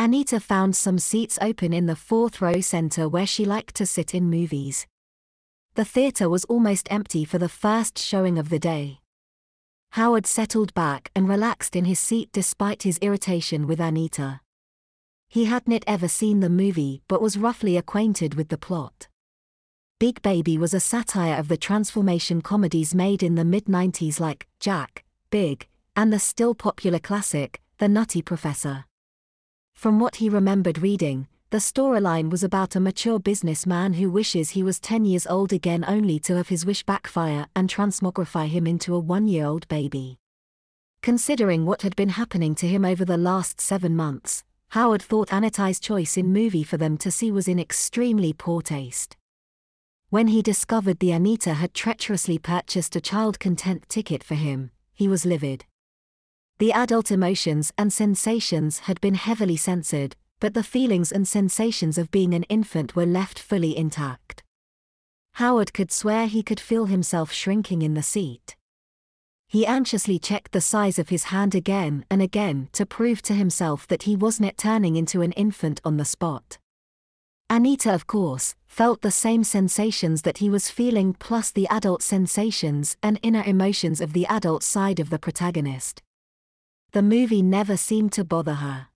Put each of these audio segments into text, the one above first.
Anita found some seats open in the fourth row center where she liked to sit in movies. The theater was almost empty for the first showing of the day. Howard settled back and relaxed in his seat despite his irritation with Anita. He hadn't ever seen the movie but was roughly acquainted with the plot. Big Baby was a satire of the transformation comedies made in the mid-90s like Jack, Big, and the still popular classic, The Nutty Professor. From what he remembered reading, the storyline was about a mature businessman who wishes he was 10 years old again only to have his wish backfire and transmogrify him into a 1-year-old baby. Considering what had been happening to him over the last 7 months, Howard thought Anita's choice in movie for them to see was in extremely poor taste. When he discovered the Anita had treacherously purchased a child content ticket for him, he was livid. The adult emotions and sensations had been heavily censored, but the feelings and sensations of being an infant were left fully intact. Howard could swear he could feel himself shrinking in the seat. He anxiously checked the size of his hand again and again to prove to himself that he wasn't turning into an infant on the spot. Anita, of course, felt the same sensations that he was feeling plus the adult sensations and inner emotions of the adult side of the protagonist. The movie never seemed to bother her.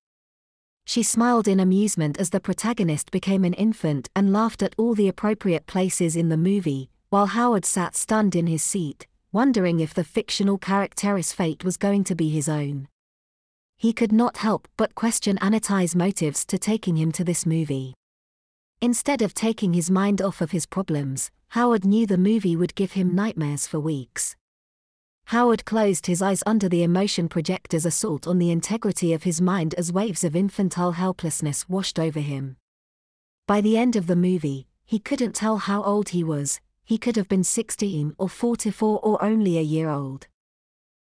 She smiled in amusement as the protagonist became an infant and laughed at all the appropriate places in the movie, while Howard sat stunned in his seat, wondering if the fictional character's fate was going to be his own. He could not help but question Anita's motives to taking him to this movie. Instead of taking his mind off of his problems, Howard knew the movie would give him nightmares for weeks. Howard closed his eyes under the emotion projector's assault on the integrity of his mind as waves of infantile helplessness washed over him. By the end of the movie, he couldn't tell how old he was. He could have been 16 or 44 or only a year old.